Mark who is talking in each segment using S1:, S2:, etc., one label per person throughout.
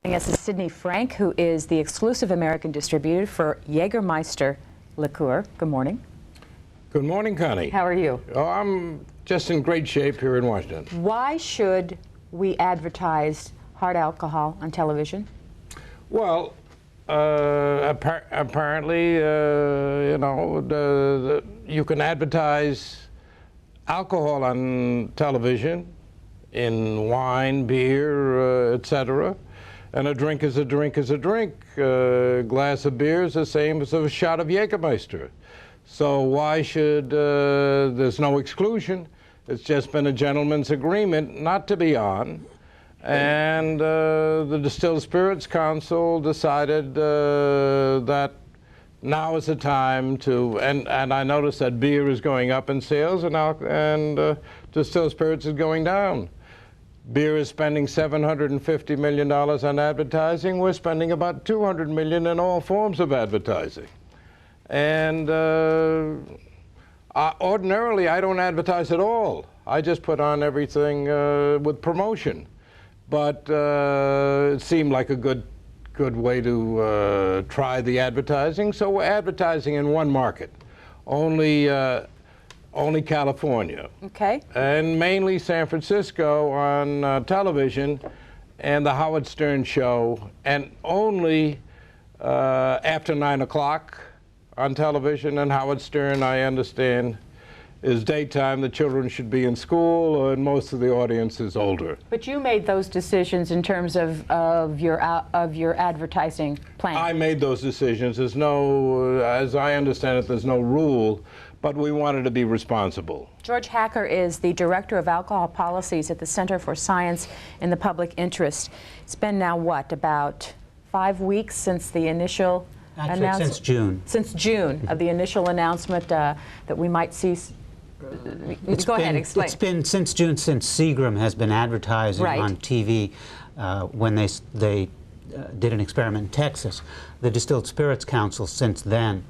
S1: This is Sidney Frank, who is the exclusive American distributor for Jägermeister liqueur. Good morning.
S2: Good morning, Connie.
S1: How are you?
S2: Oh, I'm just in great shape here in Washington.
S1: Why should we advertise hard alcohol on television?
S2: Well, apparently, you know, you can advertise alcohol on television, in wine, beer, etc. And a drink is a drink is a drink. A glass of beer is the same as a shot of Jägermeister. So why should, there's no exclusion. It's just been a gentleman's agreement not to be on. And the Distilled Spirits Council decided that now is the time to, and I noticed that beer is going up in sales and distilled spirits is going down. Beer is spending $750 million on advertising. We're spending about $200 million in all forms of advertising. And ordinarily, I don't advertise at all. I just put on everything with promotion. But it seemed like a good way to try the advertising. So we're advertising in one market, only California.
S1: Okay.
S2: And mainly San Francisco on television and the Howard Stern show, and only after 9 o'clock on television. And Howard Stern, I understand, is daytime. The children should be in school, and most of the audience is older.
S1: But you made those decisions in terms of your advertising plan.
S2: I made those decisions. There's no, as I understand it, there's no rule, but we wanted to be responsible.
S1: George Hacker is the Director of Alcohol Policies at the Center for Science in the Public Interest. It's been now, what, about 5 weeks since the initial announcement?
S3: Since June.
S1: Since June of the initial announcement that we might see. Go ahead, explain.
S3: It's been since June, since Seagram has been advertising on TV when they did an experiment in Texas. The Distilled Spirits Council since then,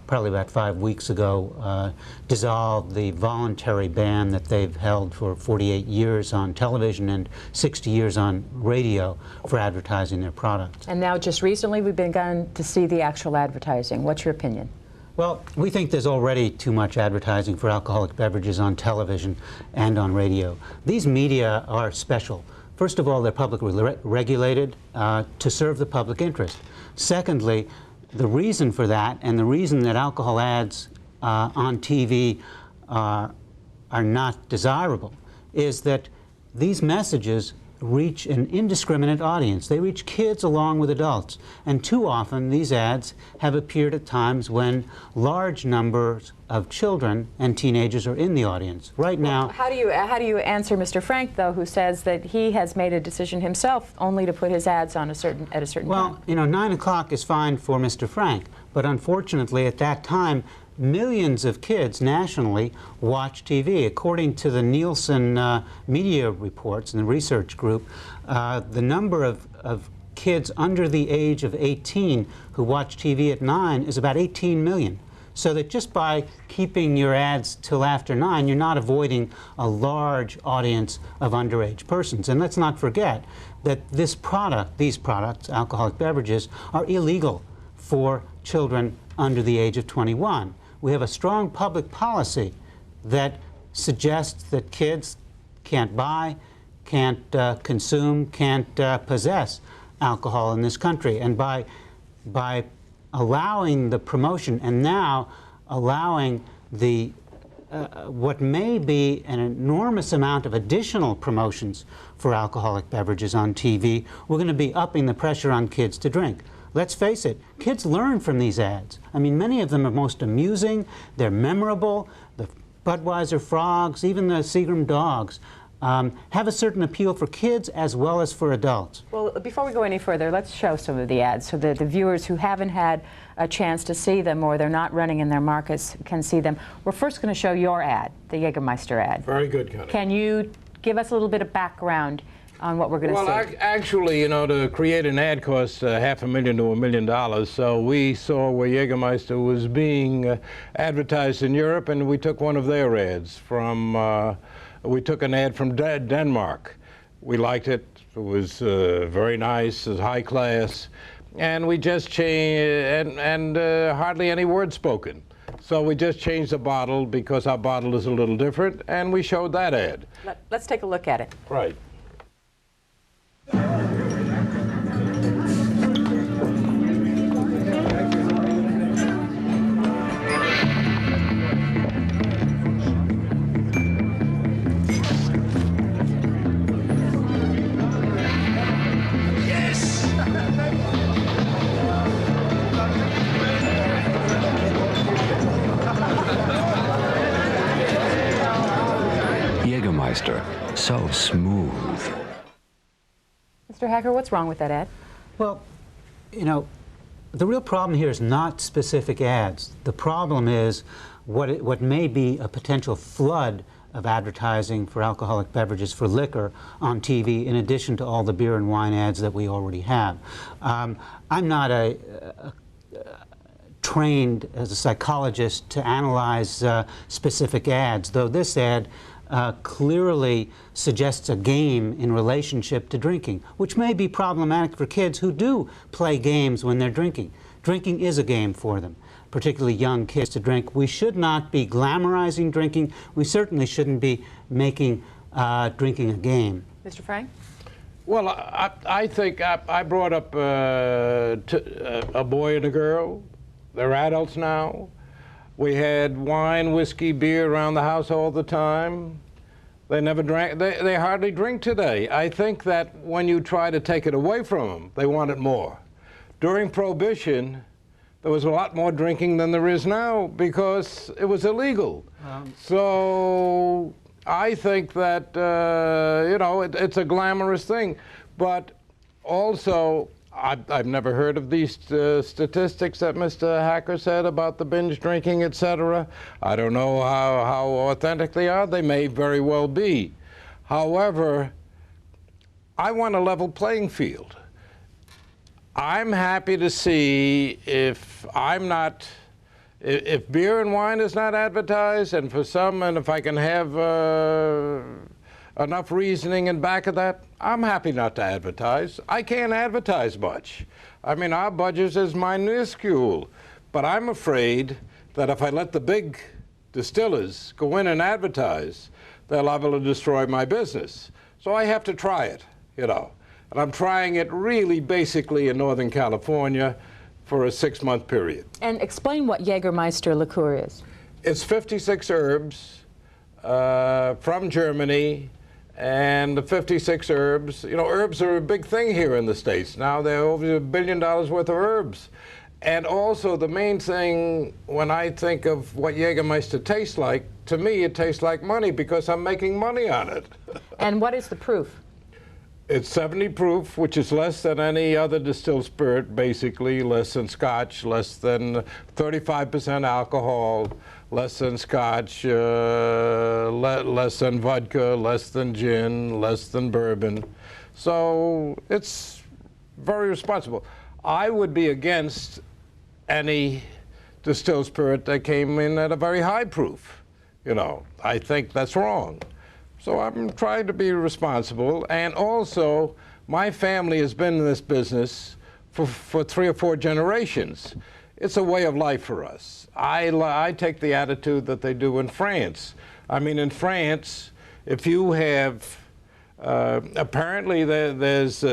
S3: probably about 5 weeks ago, dissolved the voluntary ban that they've held for 48 years on television and 60 years on radio for advertising their products.
S1: And now just recently we've begun to see the actual advertising. What's your opinion?
S3: Well, we think there's already too much advertising for alcoholic beverages on television and on radio. These media are special. First of all, they're publicly regulated to serve the public interest. Secondly, the reason for that, and the reason that alcohol ads on TV are not desirable, is that these messages reach an indiscriminate audience. They reach kids along with adults. And too often, these ads have appeared at times when large numbers of children and teenagers are in the audience. Right now...
S1: Well, how do you answer Mr. Frank, though, who says that he has made a decision himself only to put his ads on at a certain time?
S3: Well, you know, 9 o'clock is fine for Mr. Frank, but unfortunately at that time, millions of kids nationally watch TV. According to the Nielsen media reports and the research group, the number of kids under the age of 18 who watch TV at 9 is about 18 million. So that just by keeping your ads till after 9, you're not avoiding a large audience of underage persons. And let's not forget that these products, alcoholic beverages, are illegal for children under the age of 21. We have a strong public policy that suggests that kids can't buy, can't consume, can't possess alcohol in this country. And by allowing the promotion and now allowing the what may be an enormous amount of additional promotions for alcoholic beverages on TV, we're going to be upping the pressure on kids to drink. Let's face it, kids learn from these ads. I mean, many of them are most amusing, they're memorable. The Budweiser frogs, even the Seagram dogs, have a certain appeal for kids as well as for adults.
S1: Well, before we go any further, let's show some of the ads so that the viewers who haven't had a chance to see them or they're not running in their markets can see them. We're first going to show your ad, the Jägermeister ad.
S2: Very good, Connie.
S1: Can you give us a little bit of background on what we're going to see?
S2: Well, actually, you know, to create an ad costs $500,000 to $1 million. So we saw where Jägermeister was being advertised in Europe, and we took one of their ads from. We took an ad from Denmark. We liked it. It was very nice, it was high class, and we just changed, and hardly any words spoken. So we just changed the bottle because our bottle is a little different, and we showed that ad.
S1: Let's take a look at it.
S2: Right.
S4: Jägermeister, so smooth.
S1: Mr. Hacker, what's wrong with that ad?
S3: Well, you know, the real problem here is not specific ads. The problem is what may be a potential flood of advertising for alcoholic beverages, for liquor, on TV, in addition to all the beer and wine ads that we already have. I'm not trained as a psychologist to analyze specific ads, though this ad clearly suggests a game in relationship to drinking, which may be problematic for kids who do play games when they're drinking. Drinking is a game for them, particularly young kids to drink. We should not be glamorizing drinking. We certainly shouldn't be making drinking a game.
S1: Mr. Frank?
S2: Well, I think I brought up a boy and a girl. They're adults now. We had wine, whiskey, beer around the house all the time. They never drank, they hardly drink today. I think that when you try to take it away from them, they want it more. During Prohibition, there was a lot more drinking than there is now because it was illegal. So I think that, you know, it's a glamorous thing. But also, I've never heard of these statistics that Mr. Hacker said about the binge drinking, etc. I don't know how authentic they are. They may very well be. However, I want a level playing field. I'm happy to see if beer and wine is not advertised, and for some, and if I can have enough reasoning in back of that, I'm happy not to advertise. I can't advertise much. I mean, our budget is minuscule, but I'm afraid that if I let the big distillers go in and advertise, they're liable to destroy my business. So I have to try it, you know. And I'm trying it really basically in Northern California for a 6-month period.
S1: And explain what Jägermeister liqueur is.
S2: It's 56 herbs from Germany. And the 56 herbs, you know, herbs are a big thing here in the States. Now they're over $1 billion worth of herbs. And also the main thing, when I think of what Jägermeister tastes like, to me it tastes like money because I'm making money on it.
S1: And what is the proof?
S2: It's 70 proof, which is less than any other distilled spirit, basically, less than Scotch, less than 35% alcohol, less than Scotch, less than vodka, less than gin, less than bourbon. So it's very responsible. I would be against any distilled spirit that came in at a very high proof. You know, I think that's wrong. So I'm trying to be responsible. And also, my family has been in this business for 3 or 4 generations. It's a way of life for us. I take the attitude that they do in France. I mean, in France, if you have, apparently there's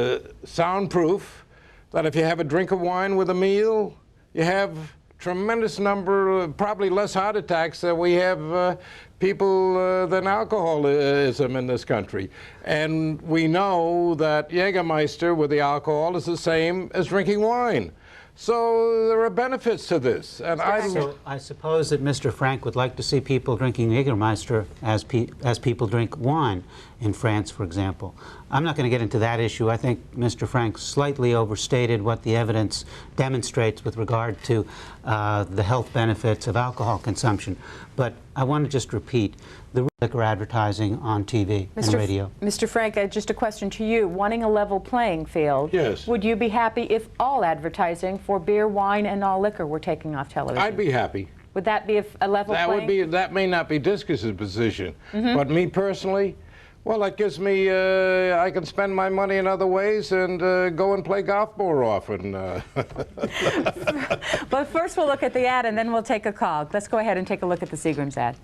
S2: soundproof, that if you have a drink of wine with a meal, you have tremendous number, probably less heart attacks than we have people than alcoholism in this country. And we know that Jägermeister with the alcohol is the same as drinking wine. So there are benefits to this. And
S3: I suppose that Mr. Frank would like to see people drinking Jägermeister as people drink wine in France, for example. I'm not going to get into that issue. I think Mr. Frank slightly overstated what the evidence demonstrates with regard to the health benefits of alcohol consumption. But I want to just repeat the liquor advertising on TV and radio.
S1: Mr. Frank, just a question to you. Wanting a level playing field,
S2: yes.
S1: Would you be happy if all advertising for beer, wine, and all liquor were taking off television?
S2: I'd be happy.
S1: Would that be a level playing?
S2: That may not be Discus's position, but me personally, Well, that gives me, I can spend my money in other ways and go and play golf more often.
S1: But first we'll look at the ad and then we'll take a call. Let's go ahead and take a look at the Seagram's ad.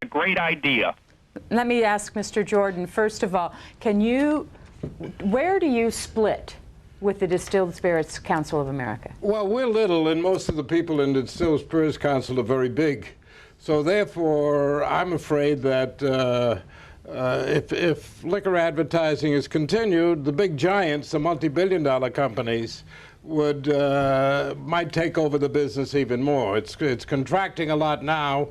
S5: A great idea.
S1: Let me ask Mr. Jordan, first of all, where do you split with the Distilled Spirits Council of America?
S2: Well, we're little, and most of the people in the Distilled Spirits Council are very big. So therefore, I'm afraid that if liquor advertising is continued, the big giants, the multi-billion-dollar companies, might take over the business even more. It's contracting a lot now,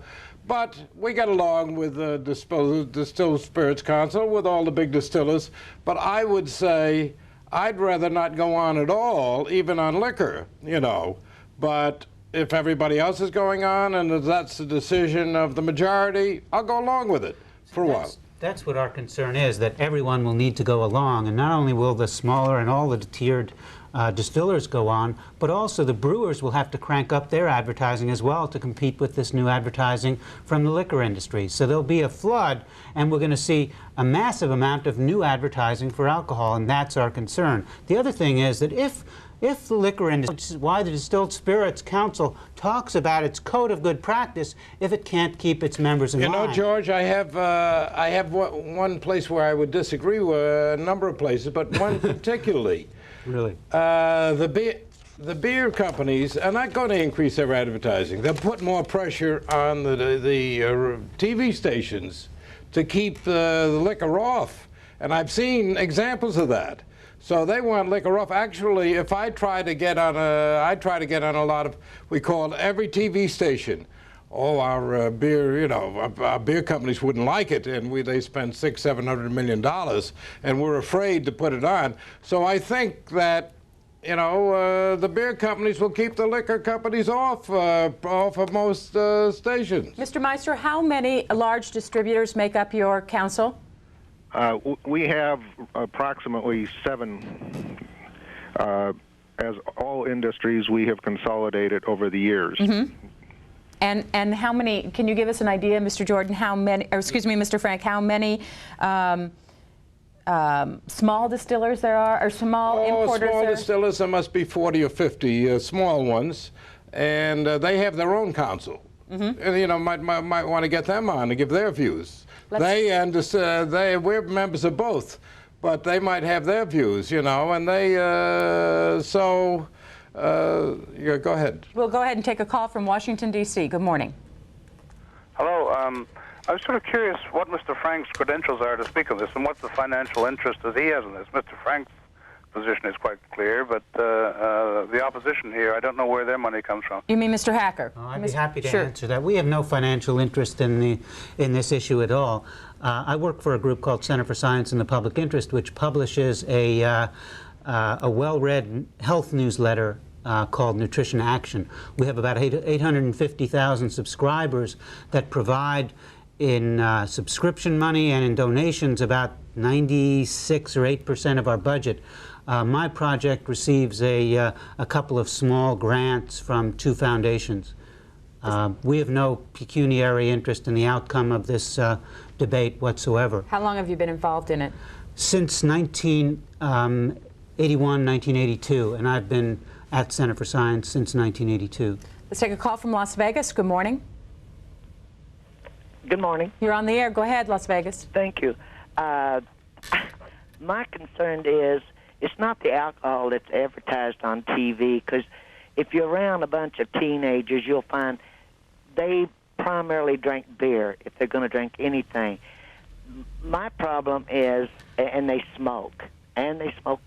S2: but we get along with the Distilled Spirits Council, with all the big distillers. But I would say I'd rather not go on at all, even on liquor, you know. But if everybody else is going on and if that's the decision of the majority, I'll go along with it for a while.
S3: That's what our concern is, that everyone will need to go along, and not only will the smaller and all the tiered distillers go on, but also the brewers will have to crank up their advertising as well to compete with this new advertising from the liquor industry. So there'll be a flood, and we're going to see a massive amount of new advertising for alcohol, and that's our concern. The other thing is that if the liquor industry, which is why the Distilled Spirits Council talks about its code of good practice, if it can't keep its members in line.
S2: You know, George, I have one place where I would disagree with a number of places, but one particularly.
S3: Really?
S2: The beer companies are not going to increase their advertising. They'll put more pressure on the TV stations to keep the liquor off, and I've seen examples of that. So they want liquor off. Actually, if I try to get on a lot of, we call every TV station. Oh, our beer, you know, our beer companies wouldn't like it, and they spend $600–700 million, and we're afraid to put it on. So I think that, you know, the beer companies will keep the liquor companies off of most stations.
S1: Mr. Meister, how many large distributors make up your council?
S5: We have approximately 7. As all industries, we have consolidated over the years.
S1: Mm-hmm. And how many, can you give us an idea, Mr. Jordan, how many, or excuse me, Mr. Frank, how many small distillers there are, or small importers
S2: small
S1: there?
S2: distillers, there must be 40 or 50 small ones, and they have their own council. Mm-hmm. And, you know, might want to get them on to give their views. We're members of both, but they might have their views, you know, and they, yeah, go ahead.
S1: We'll go ahead and take a call from Washington, D.C. Good morning.
S6: Hello. I was sort of curious what Mr. Frank's credentials are to speak of this, and what the financial interest that he has in this. Mr. Frank's position is quite clear, but the opposition here, I don't know where their money comes from.
S1: You mean Mr. Hacker?
S3: Oh, I'd be happy to answer that. We have no financial interest in this issue at all. I work for a group called Center for Science and the Public Interest, which publishes a well-read health newsletter called Nutrition Action. We have about 850,000 subscribers that provide in subscription money and in donations about 96 or 8% of our budget. My project receives a couple of small grants from 2 foundations. We have no pecuniary interest in the outcome of this debate whatsoever.
S1: How long have you been involved in it?
S3: Since 1981, 1982, and I've been at Center for Science since 1982.
S1: Let's take a call from Las Vegas. Good morning.
S7: Good morning.
S1: You're on the air. Go ahead, Las Vegas.
S7: Thank you. My concern is it's not the alcohol that's advertised on TV, because if you're around a bunch of teenagers, you'll find they primarily drink beer if they're going to drink anything. My problem is, and they smoke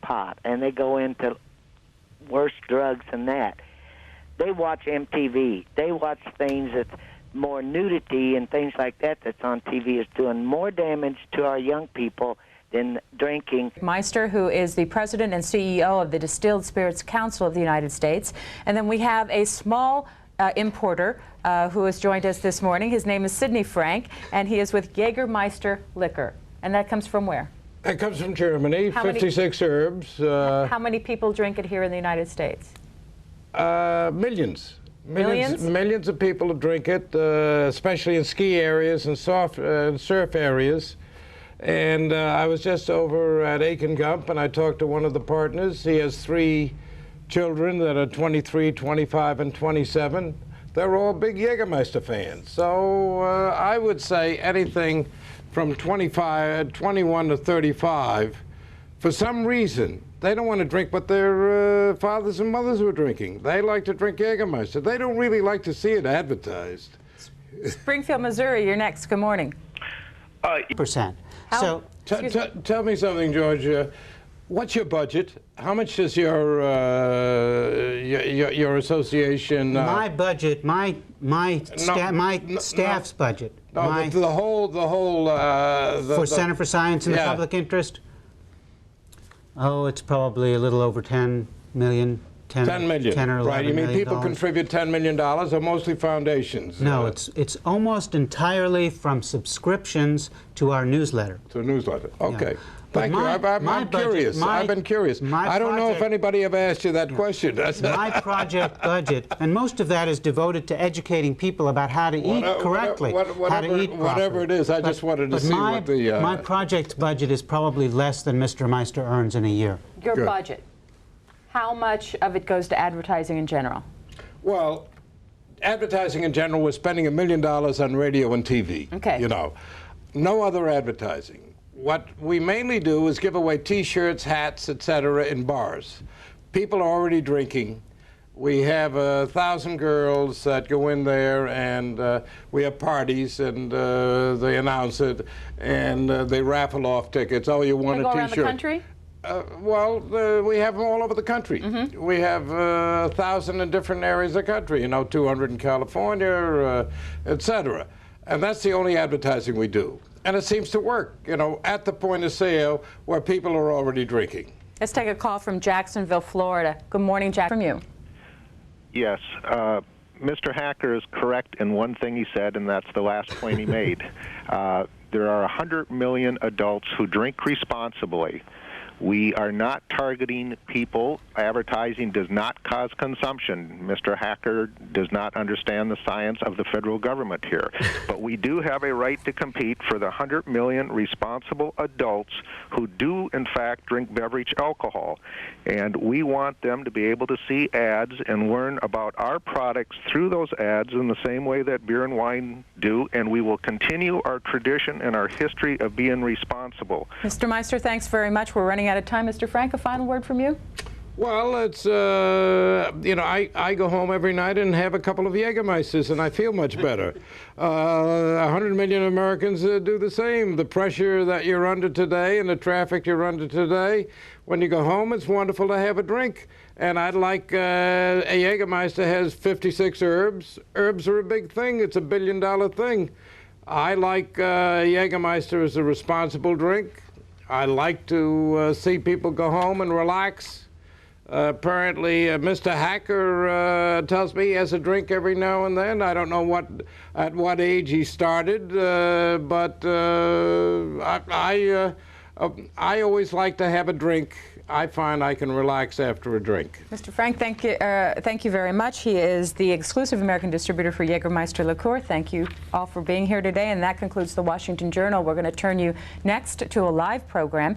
S7: pot, and they go into worse drugs than that. They watch MTV. They watch things that more nudity and things like that that's on TV is doing more damage to our young people than drinking.
S1: Meister, who is the president and CEO of the Distilled Spirits Council of the United States. And then we have a small importer who has joined us this morning. His name is Sidney Frank, and he is with Jägermeister Liquor. And that comes from where?
S2: It comes from Germany, 56 herbs.
S1: How many people drink it here in the United States?
S2: Millions.
S1: Millions?
S2: Millions of people drink it, especially in ski areas and surf areas. And I was just over at Aiken Gump, and I talked to one of the partners. He has 3 children that are 23, 25, and 27. They're all big Jägermeister fans. So I would say anything from 21 to 35, for some reason, they don't want to drink what their fathers and mothers were drinking. They like to drink Jägermeister. They don't really like to see it advertised.
S1: Springfield, Missouri, you're next. Good morning.
S3: Percent.
S1: How-
S3: So
S2: Tell me something, George. What's your budget? How much does your association?
S3: my budget, my staff's budget.
S2: No, the whole.
S3: For Center for Science and the Public Interest? Oh, it's probably a little over 10 million.
S2: 10 million.
S3: 10 or 11
S2: right? You mean
S3: million
S2: people
S3: dollars.
S2: contribute $10 million, or mostly foundations?
S3: No, it's almost entirely from subscriptions to our newsletter.
S2: To a newsletter. Okay.
S3: Yeah. But
S2: Thank you. I'm curious. I've been curious. I don't know if anybody ever asked you that question.
S3: My project budget, and most of that is devoted to educating people about how to eat correctly, how to eat properly.
S2: Whatever it is, I just wanted to see what the...
S3: My project budget is probably less than Mr. Meister earns in a year.
S1: Your
S2: Good.
S1: budget. How much of it goes to advertising in general?
S2: Well, advertising in general, we're spending $1 million on radio and TV.
S1: Okay.
S2: You know, no other advertising. What we mainly do is give away T-shirts, hats, etc. in bars. People are already drinking. We have 1,000 girls that go in there, and we have parties, and they announce it, and they raffle off tickets. Oh, you want
S1: They
S2: a
S1: go
S2: T-shirt?
S1: around the country?
S2: We have them all over the country. We have 1,000 in different areas of the country, you know, 200 in California, etc. And that's the only advertising we do. And it seems to work, you know, at the point of sale where people are already drinking.
S1: Let's take a call from Jacksonville, Florida. Good morning, Jack. From you.
S5: Yes. Mr. Hacker is correct in one thing he said, and that's the last point he made. There are 100 million adults who drink responsibly. We are not targeting people. Advertising does not cause consumption. Mr. Hacker does not understand the science of the federal government here. But we do have a right to compete for the 100 million responsible adults who do, in fact, drink beverage alcohol. And we want them to be able to see ads and learn about our products through those ads in the same way that beer and wine do. And we will continue our tradition and our history of being responsible.
S1: Mr. Meister, thanks very much. We're running out of time. Mr. Frank, a final word from you?
S2: Well, it's, you know, I go home every night and have a couple of Jägermeisters, and I feel much better. 100 million Americans do the same. The pressure that you're under today and the traffic you're under today, when you go home, it's wonderful to have a drink. And I'd like a Jägermeister has 56 herbs. Herbs are a big thing. It's $1 billion thing. I like Jägermeister as a responsible drink. I like to see people go home and relax. Apparently, Mr. Hacker tells me he has a drink every now and then. I don't know at what age he started, but I always like to have a drink. I find I can relax after a drink.
S1: Mr. Frank, thank you very much. He is the exclusive American distributor for Jägermeister liqueur. Thank you all for being here today, and that concludes the Washington Journal. We're going to turn you next to a live program.